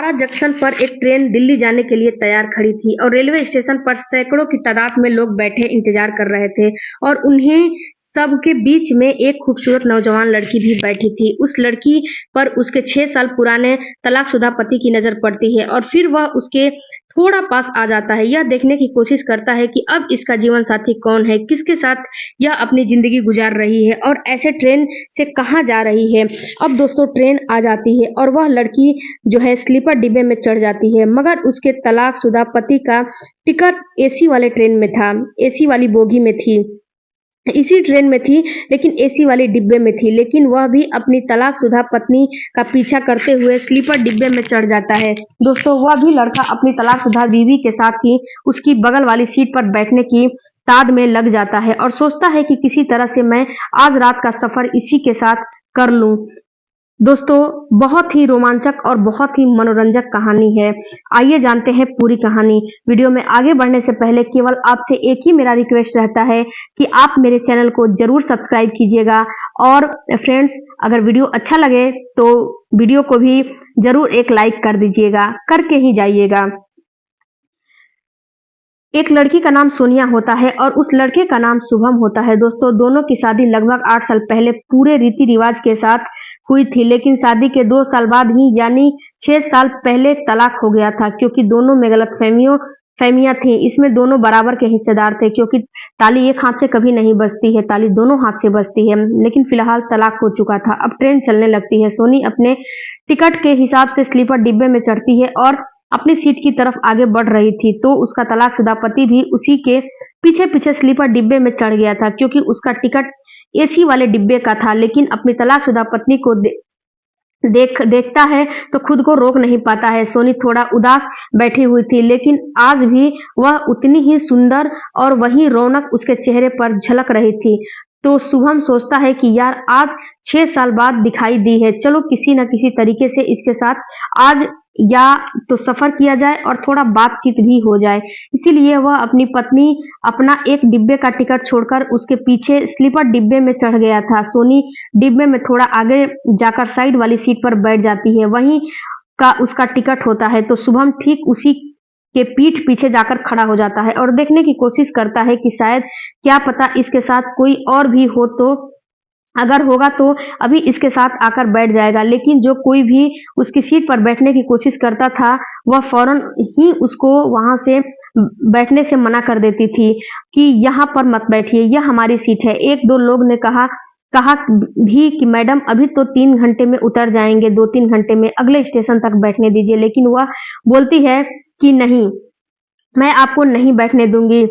Howrah junction पर एक train Delhi जाने के लिए तैयार खड़ी थी और रेलवे स्टेशन पर सैकड़ों की तादाद में लोग बैठे इंतजार कर रहे थे और उन्हें सबके बीच में एक खूबसूरत नौजवान लड़की भी बैठी थी। उस लड़की पर उसके 6 साल पुराने तलाकशुदा पति की नजर पड़ती है और फिर वह उसके थोड़ा पास आ जाता है। यह देखने की कोशिश करता है कि अब इसका जीवन साथी कौन है, किसके साथ यह अपनी जिंदगी गुजार रही है और ऐसे ट्रेन से कहाँ जा रही है। अब दोस्तों ट्रेन आ जाती है और वह लड़की जो है स्लीपर डिब्बे में चढ़ जाती है, मगर उसके तलाकशुदा पति का टिकट एसी वाले ट्रेन में था, एसी वाली बोगी में थी, इसी ट्रेन में थी लेकिन एसी वाले डिब्बे में थी। लेकिन वह भी अपनी तलाकशुदा पत्नी का पीछा करते हुए स्लीपर डिब्बे में चढ़ जाता है। दोस्तों वह भी लड़का अपनी तलाकशुदा बीवी के साथ ही उसकी बगल वाली सीट पर बैठने की ताद में लग जाता है और सोचता है कि किसी तरह से मैं आज रात का सफर इसी के साथ कर लूं। दोस्तों बहुत ही रोमांचक और बहुत ही मनोरंजक कहानी है। आइए जानते हैं पूरी कहानी। वीडियो में आगे बढ़ने से पहले केवल आपसे एक ही मेरा रिक्वेस्ट रहता है कि आप मेरे चैनल को जरूर सब्सक्राइब कीजिएगा और फ्रेंड्स अगर वीडियो अच्छा लगे तो वीडियो को भी जरूर एक लाइक कर दीजिएगा, करके ही जाइएगा। एक लड़की का नाम सोनिया होता है और उस लड़के का नाम शुभम होता है। दोस्तों दोनों की शादी लगभग 8 साल पहले पूरे रीति रिवाज के साथ हुई थी, लेकिन शादी के 2 साल बाद ही यानी 6 साल पहले तलाक हो गया था, क्योंकि दोनों में गलतफहमियां थी। इसमें दोनों बराबर के हिस्सेदार थे, क्योंकि ताली एक हाथ से कभी नहीं बजती है, ताली दोनों हाथ से बजती है। लेकिन फिलहाल तलाक हो चुका था। अब ट्रेन चलने लगती है। सोनी अपने टिकट के हिसाब से स्लीपर डिब्बे में चढ़ती है और अपनी सीट की तरफ आगे बढ़ रही थी, तो उसका तलाकशुदा पति भी उसी के पीछे पीछे स्लीपर डिब्बे में चढ़ गया था, क्योंकि उसका टिकट एसी वाले डिब्बे का था। लेकिन अपनी तलाकशुदा पत्नी को देखता है तो खुद को रोक नहीं पाता है। सोनी थोड़ा उदास बैठी हुई थी, लेकिन आज भी वह उतनी ही सुंदर और वही रौनक उसके चेहरे पर झलक रही थी। तो शुभम सोचता है कि यार आज 6 साल बाद दिखाई दी है, चलो किसी न किसी तरीके से इसके साथ आज या तो सफर किया जाए और थोड़ा बातचीत भी हो जाए। इसीलिए वह अपनी पत्नी अपना एक डिब्बे का टिकट छोड़कर उसके पीछे स्लीपर डिब्बे में चढ़ गया था। सोनी डिब्बे में थोड़ा आगे जाकर साइड वाली सीट पर बैठ जाती है, वहीं का उसका टिकट होता है। तो शुभम ठीक उसी के पीठ पीछे जाकर खड़ा हो जाता है और देखने की कोशिश करता है कि शायद क्या पता इसके साथ कोई और भी हो, तो अगर होगा तो अभी इसके साथ आकर बैठ जाएगा। लेकिन जो कोई भी उसकी सीट पर बैठने की कोशिश करता था वह फौरन ही उसको वहां से बैठने से मना कर देती थी कि यहाँ पर मत बैठिए, यह हमारी सीट है। एक दो लोग ने कहा भी कि मैडम अभी तो 3 घंटे में उतर जाएंगे, 2-3 घंटे में, अगले स्टेशन तक बैठने दीजिए। लेकिन वह बोलती है कि नहीं, मैं आपको नहीं बैठने दूंगी,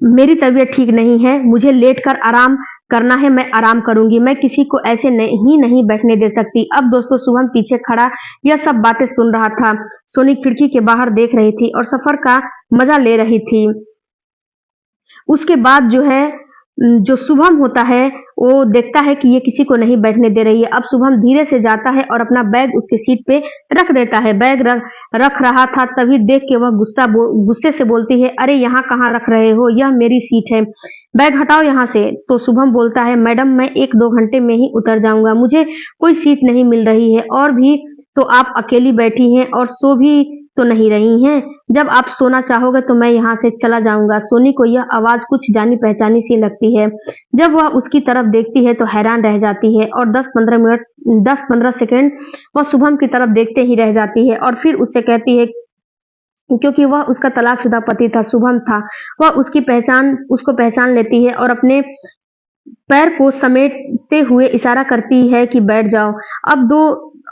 मेरी तबीयत ठीक नहीं है, मुझे लेट कर आराम करना है, मैं आराम करूंगी, मैं किसी को ऐसे नहीं बैठने दे सकती। अब दोस्तों शुभम पीछे खड़ा यह सब बातें सुन रहा था। सोनी खिड़की के बाहर देख रही थी और सफर का मजा ले रही थी। उसके बाद जो शुभम होता है वो देखता है कि ये किसी को नहीं बैठने दे रही है। अब शुभम धीरे से जाता है और अपना बैग उसके सीट पे रख देता है। बैग रख रहा था, तभी देख के वह गुस्से से बोलती है, अरे यहाँ कहाँ रख रहे हो, यह मेरी सीट है, बैग हटाओ यहाँ से। तो शुभम बोलता है, मैडम मैं 1-2 घंटे में ही उतर जाऊंगा, मुझे कोई सीट नहीं मिल रही है, और भी तो आप अकेली बैठी हैं और सो भी तो नहीं रही हैं, जब आप सोना चाहोगे तो मैं यहाँ से चला जाऊंगा। सोनी को यह आवाज कुछ जानी पहचानी सी लगती है। जब वह उसकी तरफ देखती है तो हैरान रह जाती है और 10-15 सेकेंड वह शुभम की तरफ देखते ही रह जाती है और फिर उससे कहती है, क्योंकि वह उसका तलाकशुदा पति था, शुभम था, वह उसको पहचान लेती है और अपने पैर को समेटते हुए इशारा करती है कि बैठ जाओ।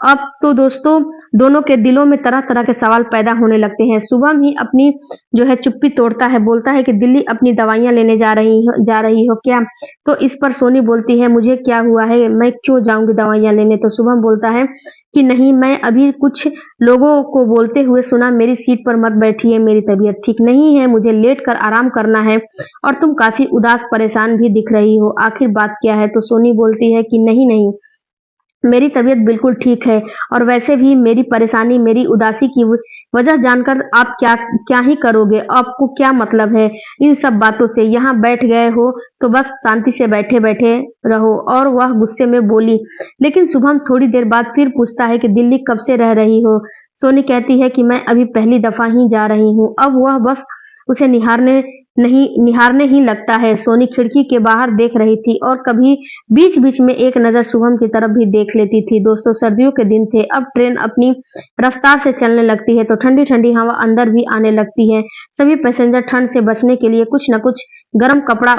अब तो दोस्तों दोनों के दिलों में तरह तरह के सवाल पैदा होने लगते हैं। शुभम ही अपनी चुप्पी तोड़ता है, बोलता है कि दिल्ली अपनी दवाइयां लेने जा रही हो क्या? तो इस पर सोनी बोलती है, मुझे क्या हुआ है, मैं क्यों जाऊंगी दवाइयां लेने? तो शुभम बोलता है कि नहीं, मैं अभी कुछ लोगों को बोलते हुए सुना, मेरी सीट पर मत बैठिए, मेरी तबीयत ठीक नहीं है, मुझे लेट कर आराम करना है और तुम काफी उदास परेशान भी दिख रही हो, आखिर बात क्या है? तो सोनी बोलती है कि नहीं, मेरी तबीयत बिल्कुल ठीक है और वैसे भी मेरी परेशानी, मेरी उदासी की वजह जानकर आप क्या क्या ही करोगे? आपको क्या मतलब है इन सब बातों से? यहाँ बैठ गए हो तो बस शांति से बैठे-बैठे रहो। और वह गुस्से में बोली। लेकिन शुभम थोड़ी देर बाद फिर पूछता है कि दिल्ली कब से रह रही हो? सोनी कहती है कि मैं अभी पहली दफा ही जा रही हूँ। अब वह बस उसे निहारने ही लगता है। सोनी खिड़की के बाहर देख रही थी और कभी बीच-बीच में एक नज़र शुभम की तरफ भी देख लेती थी। दोस्तों, सर्दियों के दिन थे। अब ट्रेन अपनी रफ्तार से चलने लगती है तो ठंडी-ठंडी हवा अंदर भी आने लगती है। सभी पैसेंजर ठंड से बचने के लिए कुछ न कुछ गर्म कपड़ा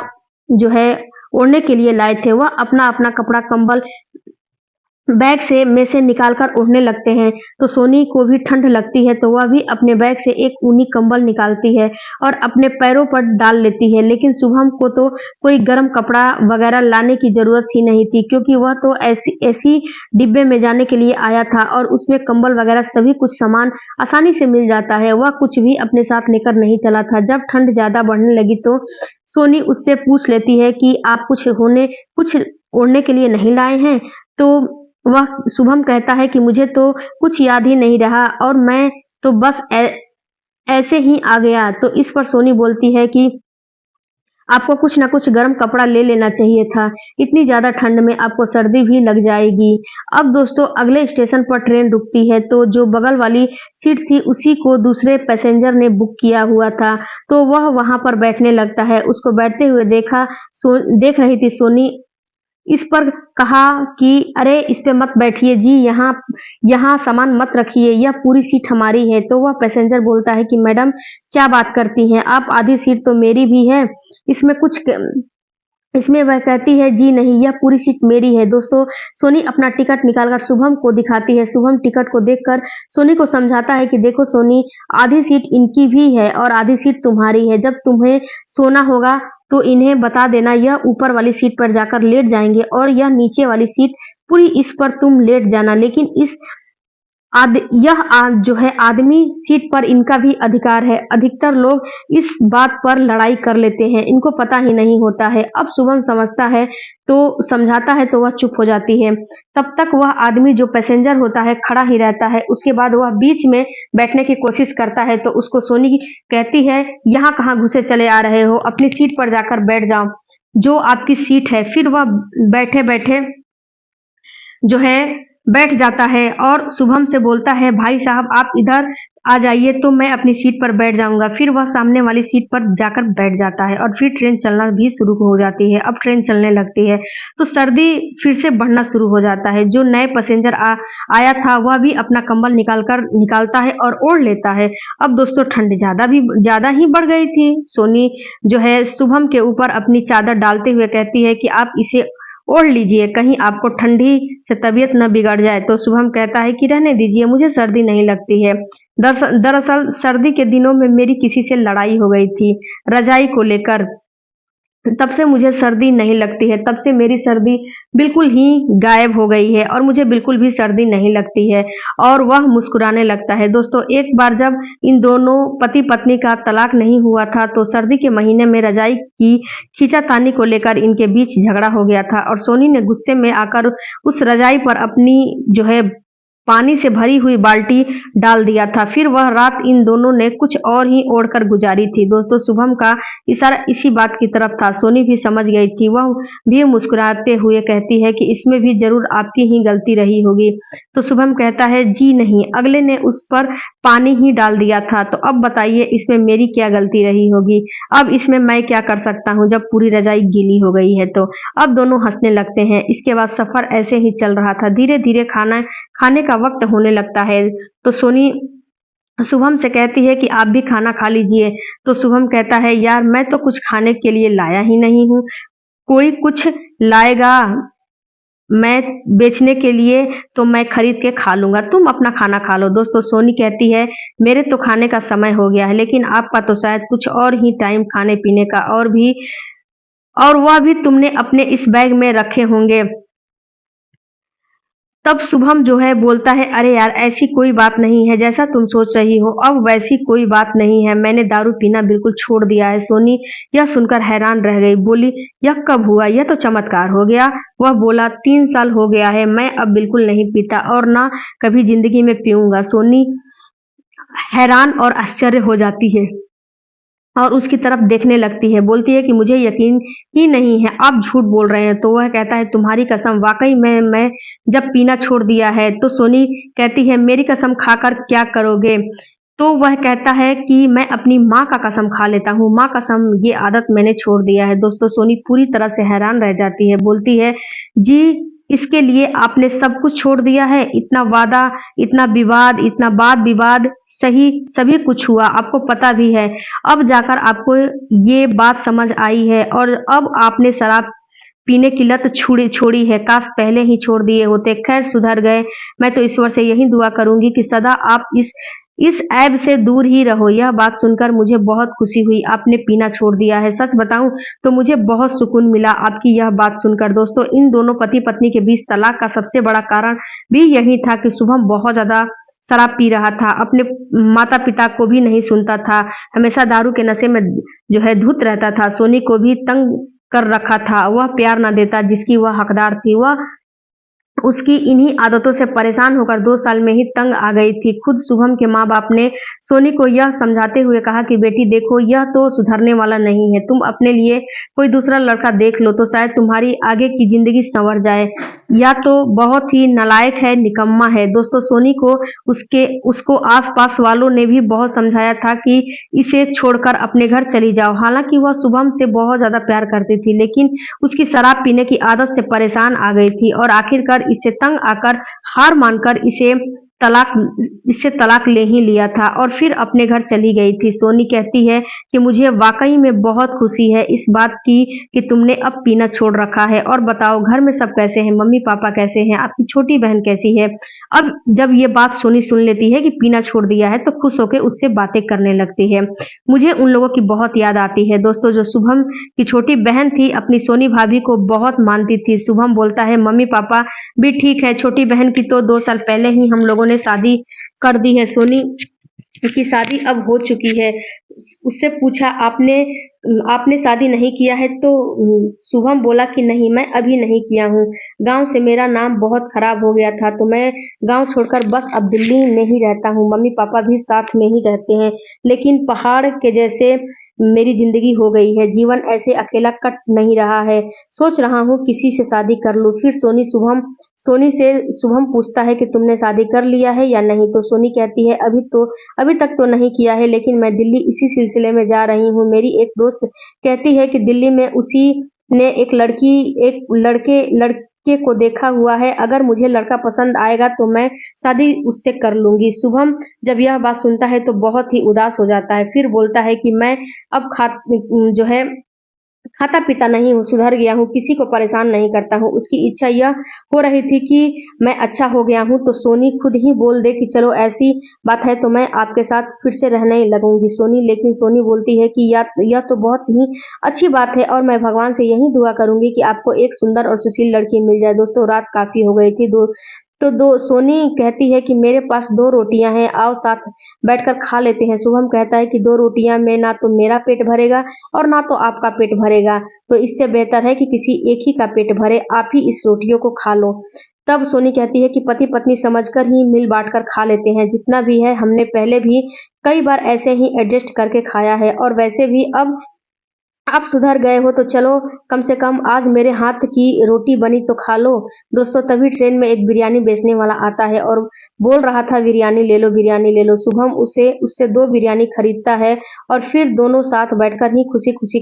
जो है ओढ़ने के लिए लाए थे। वह अपना-अपना कपड़ा कंबल बैग में से निकालकर ओढ़ने लगते हैं। तो सोनी को भी ठंड लगती है तो वह भी अपने बैग से एक ऊनी कंबल निकालती है और अपने पैरों पर डाल लेती है। लेकिन शुभम को तो कोई गर्म कपड़ा वगैरह लाने की जरूरत ही नहीं थी, क्योंकि वह तो ऐसी डिब्बे में जाने के लिए आया था और उसमें कंबल वगैरह सभी कुछ सामान आसानी से मिल जाता है। वह कुछ भी अपने साथ लेकर नहीं चला था। जब ठंड ज्यादा बढ़ने लगी तो सोनी उससे पूछ लेती है कि आप कुछ ओढ़ने के लिए नहीं लाए हैं? तो वह शुभम कहता है कि मुझे तो कुछ याद ही नहीं रहा और मैं तो बस ऐसे ही आ गया। तो इस पर सोनी बोलती है कि आपको कुछ ना कुछ गर्म कपड़ा ले लेना चाहिए था। इतनी ज़्यादा ठंड में आपको सर्दी भी लग जाएगी। अब दोस्तों, अगले स्टेशन पर ट्रेन रुकती है तो जो बगल वाली सीट थी उसी को दूसरे पैसेंजर ने बुक किया हुआ था, तो वह वहाँ पर बैठने लगता है। उसको बैठते हुए देख रही थी सोनी। इस पर कहा कि अरे इस पे मत बैठिए जी, यहाँ यहाँ सामान मत रखिए, यह पूरी सीट हमारी है। तो वह पैसेंजर बोलता है कि मैडम क्या बात करती हैं आप, आधी सीट तो मेरी भी है। इसमें कुछ इसमें वह कहती है जी नहीं, यह पूरी सीट मेरी है। दोस्तों, सोनी अपना टिकट निकालकर शुभम को दिखाती है। शुभम टिकट को देखकर सोनी को समझाता है कि देखो सोनी, आधी सीट इनकी भी है और आधी सीट तुम्हारी है। जब तुम्हें सोना होगा तो इन्हें बता देना, यह ऊपर वाली सीट पर जाकर लेट जाएंगे और यह नीचे वाली सीट पूरी इस पर तुम लेट जाना। लेकिन जो है आदमी सीट पर इनका भी अधिकार है। अधिकतर लोग इस बात पर लड़ाई कर लेते हैं, इनको पता ही नहीं होता है। अब शुभम समझाता है तो वह चुप हो जाती है। तब तक वह आदमी जो पैसेंजर होता है खड़ा ही रहता है। उसके बाद वह बीच में बैठने की कोशिश करता है तो उसको सोनी कहती है, यहाँ कहाँ घुसे चले आ रहे हो, अपनी सीट पर जाकर बैठ जाओ, जो आपकी सीट है। फिर वह बैठे बैठे जो है बैठ जाता है और शुभम से बोलता है, भाई साहब आप इधर आ जाइए तो मैं अपनी सीट पर बैठ जाऊंगा। फिर वह सामने वाली सीट पर जाकर बैठ जाता है और फिर ट्रेन चलना भी शुरू हो जाती है। अब ट्रेन चलने लगती है तो सर्दी फिर से बढ़ना शुरू हो जाता है। जो नए पैसेंजर आया था वह भी अपना कंबल निकालता है और ओढ़ लेता है। अब दोस्तों, ठंड ज्यादा ही बढ़ गई थी। सोनी जो है शुभम के ऊपर अपनी चादर डालते हुए कहती है कि आप इसे ओढ़ लीजिए, कहीं आपको ठंडी से तबीयत न बिगड़ जाए। तो शुभम कहता है कि रहने दीजिए, मुझे सर्दी नहीं लगती है। दरअसल सर्दी के दिनों में मेरी किसी से लड़ाई हो गई थी रजाई को लेकर, तब से मुझे सर्दी नहीं लगती है। तब से मेरी सर्दी बिल्कुल ही गायब हो गई है और मुझे बिल्कुल भी सर्दी नहीं लगती है। और वह मुस्कुराने लगता है। दोस्तों, एक बार जब इन दोनों पति पत्नी का तलाक नहीं हुआ था तो सर्दी के महीने में रजाई की खींचातानी को लेकर इनके बीच झगड़ा हो गया था और सोनी ने गुस्से में आकर उस रजाई पर अपनी जो है पानी से भरी हुई बाल्टी डाल दिया था। फिर वह रात इन दोनों ने कुछ और ही ओढ़कर गुजारी थी। दोस्तों, शुभम का इशारा इसी बात की तरफ था। सोनी भी समझ गई थी। वह भी मुस्कुराते हुए कहती है कि इसमें भी जरूर आपकी ही गलती रही होगी। तो शुभम कहता है, जी नहीं, अगले ने उस पर पानी ही डाल दिया था, तो अब बताइए इसमें मेरी क्या गलती रही होगी। अब इसमें मैं क्या कर सकता हूँ जब पूरी रजाई गीली हो गई है। तो अब दोनों हंसने लगते हैं। इसके बाद सफर ऐसे ही चल रहा था। धीरे धीरे खाने का वक्त होने लगता है तो सोनी शुभम से कहती है कि आप भी खाना खा लीजिए। तो शुभम कहता है, यार मैं तो कुछ खाने के लिए लाया ही नहीं हूँ, कोई कुछ लाएगा मैं बेचने के लिए तो मैं खरीद के खा लूंगा, तुम अपना खाना खा लो। दोस्तों, सोनी कहती है, मेरे तो खाने का समय हो गया है, लेकिन आपका तो शायद कुछ और ही टाइम खाने पीने का और वह भी तुमने अपने इस बैग में रखे होंगे। तब शुभम जो है बोलता है, अरे यार ऐसी कोई बात नहीं है, जैसा तुम सोच रही हो अब वैसी कोई बात नहीं है, मैंने दारू पीना बिल्कुल छोड़ दिया है। सोनी यह सुनकर हैरान रह गई, बोली यह कब हुआ, यह तो चमत्कार हो गया। वह बोला 3 साल हो गया है, मैं अब बिल्कुल नहीं पीता और ना कभी जिंदगी में पीऊंगा। सोनी हैरान और आश्चर्य हो जाती है और उसकी तरफ देखने लगती है, बोलती है कि मुझे यकीन ही नहीं है, आप झूठ बोल रहे हैं। तो वह कहता है, तुम्हारी कसम, वाकई में मैं जब पीना छोड़ दिया है। तो सोनी कहती है, मेरी कसम खाकर क्या करोगे? तो वह कहता है कि मैं अपनी माँ का कसम खा लेता हूँ, माँ कसम ये आदत मैंने छोड़ दिया है। दोस्तों सोनी पूरी तरह से हैरान रह जाती है, बोलती है, जी इसके लिए आपने सब कुछ छोड़ दिया है, इतना वादा, इतना विवाद, इतना वाद विवाद, सही सभी कुछ हुआ, आपको पता भी है। अब जाकर आपको ये बात समझ आई है और अब आपने शराब पीने की लत छोड़ी छोड़ी है, काश पहले ही छोड़ दिए होते। खैर सुधर गए, मैं तो ईश्वर से यही दुआ करूंगी कि सदा आप इस ऐब से दूर ही रहो। यह बात सुनकर मुझे बहुत खुशी हुई, आपने पीना छोड़ दिया है। सच बताऊं तो मुझे बहुत सुकून मिला आपकी यह बात सुनकर। दोस्तों इन दोनों पति पत्नी के बीच तलाक का सबसे बड़ा कारण भी यही था कि शुभम बहुत ज्यादा शराब पी रहा था, अपने माता पिता को भी नहीं सुनता था, हमेशा दारू के नशे में जो है धुत रहता था, सोनी को भी तंग कर रखा था, वह प्यार न देता जिसकी वह हकदार थी। वह उसकी इन्हीं आदतों से परेशान होकर 2 साल में ही तंग आ गई थी। खुद शुभम के माँ बाप ने सोनी को यह समझाते हुए कहा कि बेटी देखो यह तो सुधरने वाला नहीं है, तुम अपने लिए कोई दूसरा लड़का देख लो तो शायद तुम्हारी आगे की जिंदगी संवर जाए, या तो बहुत ही नालायक है, निकम्मा है। दोस्तों सोनी को उसको आसपास वालों ने भी बहुत समझाया था कि इसे छोड़कर अपने घर चली जाओ। हालांकि वह शुभम से बहुत ज्यादा प्यार करती थी, लेकिन उसकी शराब पीने की आदत से परेशान आ गई थी और आखिरकार इससे तंग आकर हार मानकर तलाक इससे तलाक ले ही लिया था और फिर अपने घर चली गई थी। सोनी कहती है कि मुझे वाकई में बहुत खुशी है इस बात की कि तुमने अब पीना छोड़ रखा है। और बताओ घर में सब कैसे हैं, मम्मी पापा कैसे हैं, आपकी छोटी बहन कैसी है? अब जब ये बात सोनी सुन लेती है कि पीना छोड़ दिया है तो खुश होकर उससे बातें करने लगती है। मुझे उन लोगों की बहुत याद आती है। दोस्तों जो शुभम की छोटी बहन थी अपनी सोनी भाभी को बहुत मानती थी। शुभम बोलता है, मम्मी पापा भी ठीक है, छोटी बहन की तो 2 साल पहले ही हम लोगों ने शादी कर दी है, सोनी की शादी अब हो चुकी है। उससे पूछा, आपने आपने शादी नहीं किया है? तो शुभम बोला कि नहीं, मैं अभी नहीं किया हूँ, गांव से मेरा नाम बहुत खराब हो गया था तो मैं गांव छोड़कर बस अब दिल्ली में ही रहता हूँ, मम्मी पापा भी साथ में ही रहते हैं, लेकिन पहाड़ के जैसे मेरी जिंदगी हो गई है, जीवन ऐसे अकेला कट नहीं रहा है, सोच रहा हूँ किसी से शादी कर लूँ। फिर सोनी से शुभम पूछता है कि तुमने शादी कर लिया है या नहीं? तो सोनी कहती है, अभी तक तो नहीं किया है, लेकिन मैं दिल्ली इसी सिलसिले में जा रही हूँ। मेरी एक दोस्त कहती है कि दिल्ली में उसी ने एक लड़के को देखा हुआ है, अगर मुझे लड़का पसंद आएगा तो मैं शादी उससे कर लूंगी। शुभम जब यह बात सुनता है तो बहुत ही उदास हो जाता है, फिर बोलता है कि मैं अब जो है खाता पीता नहीं हूँ, सुधर गया हूँ, किसी को परेशान नहीं करता हूँ। उसकी इच्छा यह हो रही थी कि मैं अच्छा हो गया हूँ तो सोनी खुद ही बोल दे कि चलो ऐसी बात है तो मैं आपके साथ फिर से रहने लगूंगी। लेकिन सोनी बोलती है कि यह तो बहुत ही अच्छी बात है और मैं भगवान से यही दुआ करूंगी कि आपको एक सुंदर और सुशील लड़की मिल जाए। दोस्तों रात काफी हो गई थी, दो सोनी कहती है कि मेरे पास 2 रोटियां हैं, आओ साथ बैठकर खा लेते हैं। शुभम कहता है कि 2 रोटियां में ना तो मेरा पेट भरेगा और ना तो आपका पेट भरेगा, तो इससे बेहतर है कि किसी एक ही का पेट भरे, आप ही इस रोटियों को खा लो। तब सोनी कहती है कि पति पत्नी समझकर ही मिल बांट कर खा लेते हैं, जितना भी है हमने पहले भी कई बार ऐसे ही एडजस्ट करके खाया है और वैसे भी अब आप सुधर गए हो तो चलो कम से कम आज मेरे हाथ की रोटी बनी तो खा लो। दोस्तों तभी ट्रेन में एक बिरयानी बेचने वाला आता है और बोल रहा था, बिरयानी ले लो, बिरयानी ले लो। शुभम उससे 2 बिरयानी खरीदता है और फिर दोनों साथ बैठकर ही खुशी खुशी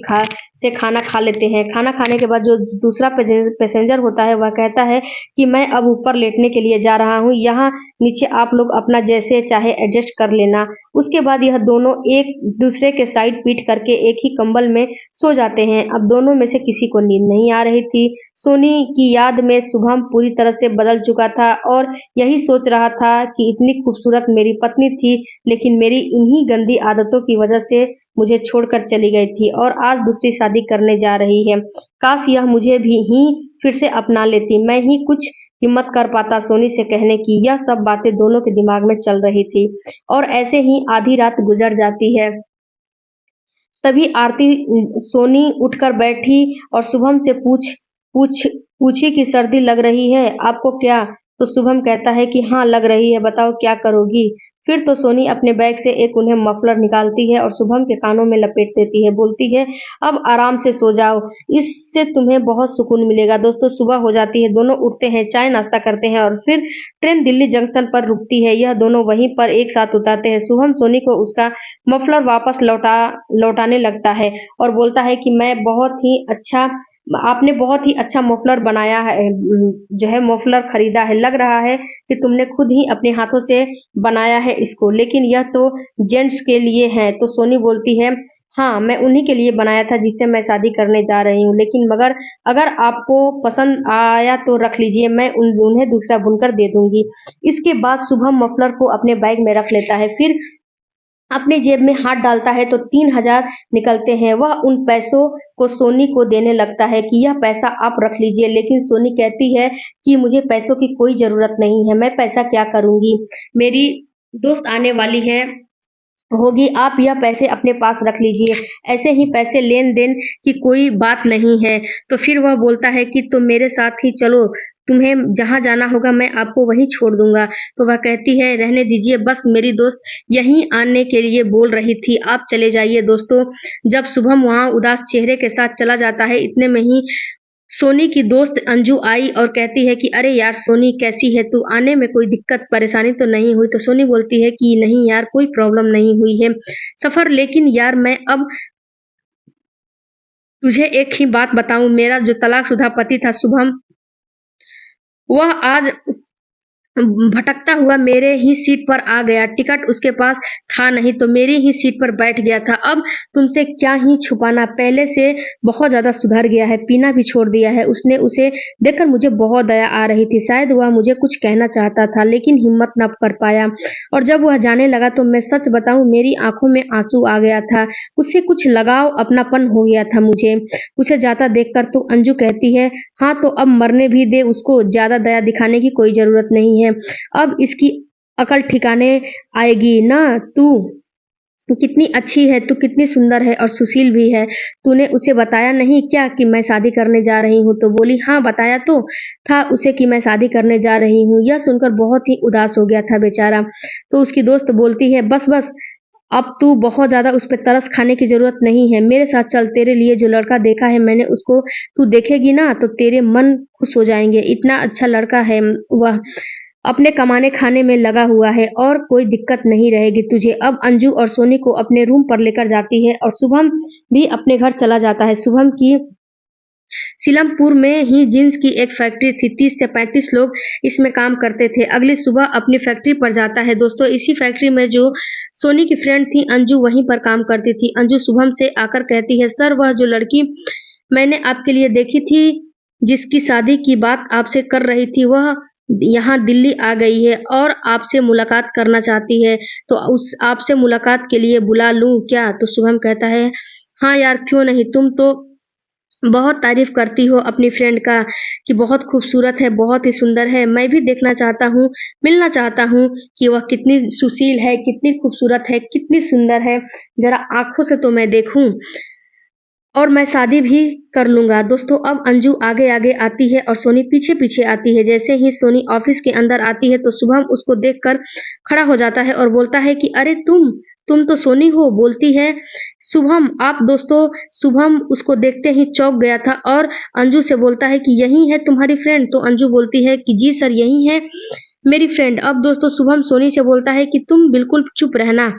खाना खा लेते हैं। खाना खाने के बाद जो दूसरा पैसेंजर होता है वह कहता है कि मैं अब ऊपर लेटने के लिए जा रहा हूँ, यहाँ नीचे आप लोग अपना जैसे चाहे एडजस्ट कर लेना। उसके बाद यह दोनों एक दूसरे के साइड पीट करके एक ही कंबल में सो जाते हैं। अब दोनों में से किसी को नींद नहीं आ रही थी। सोनी की याद में शुभम पूरी तरह से बदल चुका था और यही सोच रहा था कि इतनी खूबसूरत मेरी पत्नी थी, लेकिन मेरी इन्हीं गंदी आदतों की वजह से मुझे छोड़कर चली गई थी और आज दूसरी शादी करने जा रही है। काश यह मुझे भी ही फिर से अपना लेती, मैं ही कुछ हिम्मत कर पाता सोनी से कहने की। यह सब बातें दोनों के दिमाग में चल रही थी और ऐसे ही आधी रात गुजर जाती है। तभी आरती सोनी उठकर बैठी और शुभम से पूछी कि सर्दी लग रही है आपको क्या? तो शुभम कहता है कि हाँ लग रही है, बताओ क्या करोगी? फिर तो सोनी अपने बैग से एक उन्हें मफलर निकालती है और शुभम के कानों में लपेट देती है। बोलती है अब आराम से सो जाओ, इससे तुम्हें बहुत सुकून मिलेगा। दोस्तों सुबह हो जाती है, दोनों उठते हैं, चाय नाश्ता करते हैं और फिर ट्रेन दिल्ली जंक्शन पर रुकती है। यह दोनों वहीं पर एक साथ उतरते हैं। शुभम सोनी को उसका मफलर वापस लौटाने लगता है और बोलता है कि आपने बहुत ही अच्छा मफलर बनाया है, जो है मफलर खरीदा है। लग रहा है कि तुमने खुद ही अपने हाथों से बनाया है इसको, लेकिन यह तो जेंट्स के लिए है। तो सोनी बोलती है हाँ मैं उन्हीं के लिए बनाया था जिससे मैं शादी करने जा रही हूँ, लेकिन मगर अगर आपको पसंद आया तो रख लीजिए, मैं उन्हें दूसरा बुनकर दे दूंगी। इसके बाद शुभम मफलर को अपने बैग में रख लेता है, फिर अपनी जेब में हाथ डालता है तो 3,000 निकलते हैं। वह उन पैसों को सोनी को देने लगता है कि यह पैसा आप रख लीजिए, लेकिन सोनी कहती है कि मुझे पैसों की कोई जरूरत नहीं है, मैं पैसा क्या करूंगी, मेरी दोस्त आने वाली है होगी, आप यह पैसे अपने पास रख लीजिए, ऐसे ही पैसे लेन देन की कोई बात नहीं है। तो फिर वह बोलता है कि तुम मेरे साथ ही चलो, तुम्हें जहाँ जाना होगा मैं आपको वहीं छोड़ दूंगा। तो वह कहती है रहने दीजिए, बस मेरी दोस्त यहीं आने के लिए बोल रही थी, आप चले जाइए। दोस्तों जब शुभम वहाँ उदास चेहरे के साथ चला जाता है, इतने में ही सोनी की दोस्त अंजू आई और कहती है कि अरे यार सोनी कैसी है तू, आने में कोई दिक्कत परेशानी तो नहीं हुई? तो सोनी बोलती है कि नहीं यार कोई प्रॉब्लम नहीं हुई है सफर, लेकिन यार मैं अब तुझे एक ही बात बताऊं, मेरा जो तलाकशुदा पति था शुभम, वह आज भटकता हुआ मेरे ही सीट पर आ गया, टिकट उसके पास था नहीं तो मेरी ही सीट पर बैठ गया था। अब तुमसे क्या ही छुपाना, पहले से बहुत ज्यादा सुधर गया है, पीना भी छोड़ दिया है। उसने उसे देखकर मुझे बहुत दया आ रही थी, शायद वह मुझे कुछ कहना चाहता था लेकिन हिम्मत न कर पाया, और जब वह जाने लगा तो मैं सच बताऊं मेरी आंखों में आंसू आ गया था, उससे कुछ लगाव अपनापन हो गया था मुझे उसे जाता देखकर। तो अंजू कहती है हाँ तो अब मरने भी दे उसको, ज्यादा दया दिखाने की कोई जरूरत नहीं है, अब इसकी अकल ठिकाने आएगी ना। तू कितनी अच्छी है, तू कितनी सुंदर है और सुशील भी है, तूने उसे बताया नहीं क्या कि मैं शादी करने जा रही हूँ? तो बोली हाँ बताया तो था उसे कि मैं शादी करने जा रही हूँ। यह सुनकर बहुत ही उदास हो गया था बेचारा। तो उसकी दोस्त बोलती है बस बस अब तू बहुत ज्यादा उस पर तरस खाने की जरूरत नहीं है, मेरे साथ चल, तेरे लिए जो लड़का देखा है मैंने उसको तू देखेगी ना तो तेरे मन खुश हो जाएंगे, इतना अच्छा लड़का है वह, अपने कमाने खाने में लगा हुआ है और कोई दिक्कत नहीं रहेगी तुझे। अब अंजू और सोनी को अपने रूम पर लेकर जाती है और शुभम भी अपने घर चला जाता है। शुभम की सीलमपुर में ही जींस की एक फैक्ट्री थी, 30 से 35 लोग इसमें काम करते थे। अगली सुबह अपनी फैक्ट्री पर जाता है। दोस्तों इसी फैक्ट्री में जो सोनी की फ्रेंड थी अंजू वहीं पर काम करती थी। अंजू शुभम से आकर कहती है सर वह जो लड़की मैंने आपके लिए देखी थी, जिसकी शादी की बात आपसे कर रही थी, वह यहाँ दिल्ली आ गई है और आपसे मुलाकात करना चाहती है, तो उस आपसे मुलाकात के लिए बुला लूं क्या? तो शुभम कहता है हाँ यार क्यों नहीं, तुम तो बहुत तारीफ करती हो अपनी फ्रेंड का कि बहुत खूबसूरत है, बहुत ही सुंदर है, मैं भी देखना चाहता हूँ, मिलना चाहता हूँ कि वह कितनी सुशील है, कितनी खूबसूरत है, कितनी सुंदर है, जरा आंखों से तो मैं देखूं और मैं शादी भी कर लूंगा। दोस्तों अब अंजू आगे आगे आती है और सोनी पीछे पीछे आती है। जैसे ही सोनी ऑफिस के अंदर आती है तो शुभम उसको देखकर खड़ा हो जाता है और बोलता है कि अरे तुम तो सोनी हो। बोलती है शुभम आप। दोस्तों शुभम उसको देखते ही चौंक गया था और अंजू से बोलता है कि यही है तुम्हारी फ्रेंड? तो अंजू बोलती है कि जी सर यही है मेरी फ्रेंड। अब दोस्तों शुभम सोनी से बोलता है कि तुम बिल्कुल चुप रहना,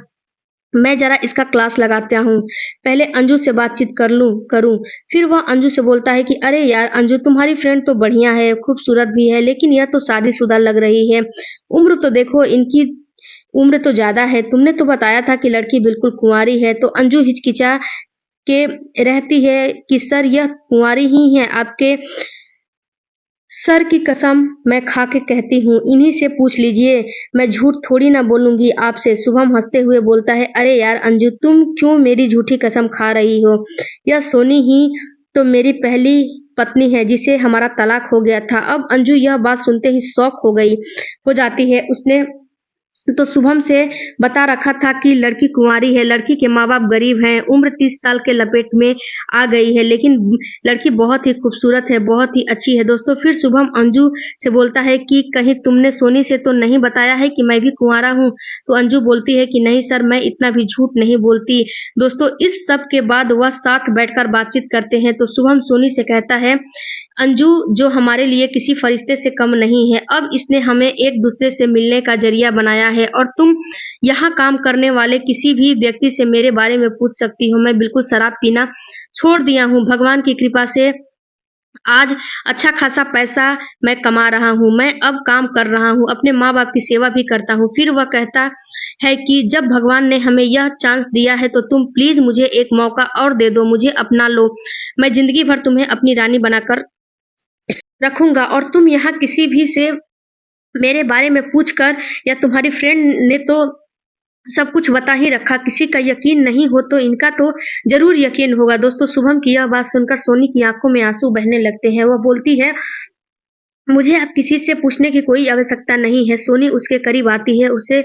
मैं जरा इसका क्लास लगाता हूँ, पहले अंजू से बातचीत कर लूं करूं। फिर वह अंजू से बोलता है कि अरे यार अंजू तुम्हारी फ्रेंड तो बढ़िया है, खूबसूरत भी है, लेकिन यह तो शादीशुदा लग रही है, उम्र तो देखो इनकी, उम्र तो ज्यादा है, तुमने तो बताया था कि लड़की बिल्कुल कुंवारी है। तो अंजू हिचकिचा के रहती है कि सर यह कुंवारी ही है, आपके सर की कसम मैं खा के कहती हूँ, इन्हीं से पूछ लीजिए, मैं झूठ थोड़ी ना बोलूंगी आपसे। शुभम हंसते हुए बोलता है अरे यार अंजू तुम क्यों मेरी झूठी कसम खा रही हो, यह सोनी ही तो मेरी पहली पत्नी है जिसे हमारा तलाक हो गया था। अब अंजू यह बात सुनते ही शॉक हो जाती है। उसने तो शुभम से बता रखा था कि लड़की कुंवारी है, लड़की के माँ-बाप गरीब हैं, उम्र 30 साल के लपेट में आ गई है, लेकिन लड़की बहुत ही खूबसूरत है, बहुत ही अच्छी है। दोस्तों फिर शुभम अंजू से बोलता है कि कहीं तुमने सोनी से तो नहीं बताया है कि मैं भी कुंवारा हूँ? तो अंजू बोलती है कि नहीं सर, मैं इतना भी झूठ नहीं बोलती। दोस्तों इस सब के बाद वह साथ बैठकर बातचीत करते हैं तो शुभम सोनी से कहता है, अंजू जो हमारे लिए किसी फरिश्ते से कम नहीं है। अब इसने हमें एक दूसरे से मिलने का जरिया बनाया है और तुम यहाँ काम करने वाले किसी भी व्यक्ति से मेरे बारे में पूछ सकती हो। मैं बिल्कुल शराब पीना छोड़ दिया हूँ। भगवान की कृपा से आज अच्छा खासा पैसा मैं कमा रहा हूँ। मैं अब काम कर रहा हूँ, अपने माँ-बाप की सेवा भी करता हूँ। फिर वह कहता है कि जब भगवान ने हमें यह चांस दिया है तो तुम प्लीज़ मुझे एक मौका और दे दो, मुझे अपना लो। मैं ज़िंदगी भर तुम्हें अपनी रानी बनाकर रखूँगा और तुम यहाँ किसी भी से मेरे बारे में पूछकर या तुम्हारी फ्रेंड ने तो सब कुछ बता ही रखा, किसी का यकीन नहीं हो तो इनका तो ज़रूर यकीन होगा। दोस्तों शुभम की यह बात सुनकर सोनी की आँखों में आँसू बहने लगते हैं। वह बोलती है, मुझे अब किसी से पूछने की कोई आवश्यकता नहीं है। सोनी उसके करीब आती है, उसे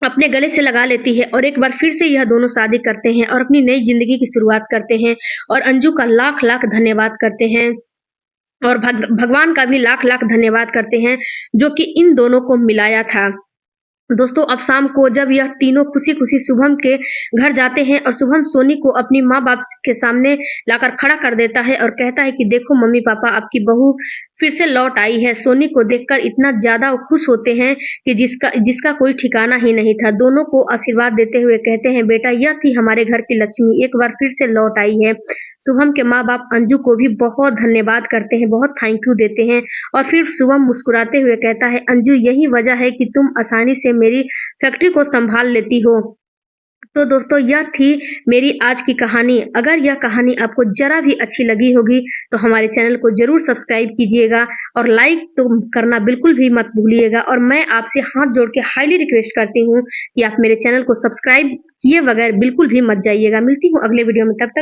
अपने गले से लगा लेती है और एक बार फिर से यह दोनों शादी करते हैं और अपनी नई ज़िंदगी की शुरुआत करते हैं और अंजू का लाख-लाख धन्यवाद करते हैं। और भगवान का भी लाख-लाख धन्यवाद करते हैं जो कि इन दोनों को मिलाया था। दोस्तों अब शाम को जब यह तीनों खुशी-खुशी शुभम के घर जाते हैं और शुभम सोनी को अपनी माँ-बाप के सामने लाकर खड़ा कर देता है और कहता है कि देखो मम्मी-पापा, आपकी बहू फिर से लौट आई है। सोनी को देखकर इतना ज़्यादा वो खुश होते हैं कि जिसका कोई ठिकाना ही नहीं था। दोनों को आशीर्वाद देते हुए कहते हैं, बेटा यह थी हमारे घर की लक्ष्मी, एक बार फिर से लौट आई है। शुभम के माँ-बाप अंजू को भी बहुत धन्यवाद करते हैं, बहुत थैंक यू देते हैं और फिर शुभम मुस्कुराते हुए कहता है, अंजू यही वजह है कि तुम आसानी से मेरी फैक्ट्री को संभाल लेती हो। तो दोस्तों यह थी मेरी आज की कहानी। अगर यह कहानी आपको ज़रा भी अच्छी लगी होगी तो हमारे चैनल को ज़रूर सब्सक्राइब कीजिएगा और लाइक तो करना बिल्कुल भी मत भूलिएगा और मैं आपसे हाथ जोड़ के हाईली रिक्वेस्ट करती हूँ कि आप मेरे चैनल को सब्सक्राइब किए बगैर बिल्कुल भी मत जाइएगा। मिलती हूँ अगले वीडियो में, तब तक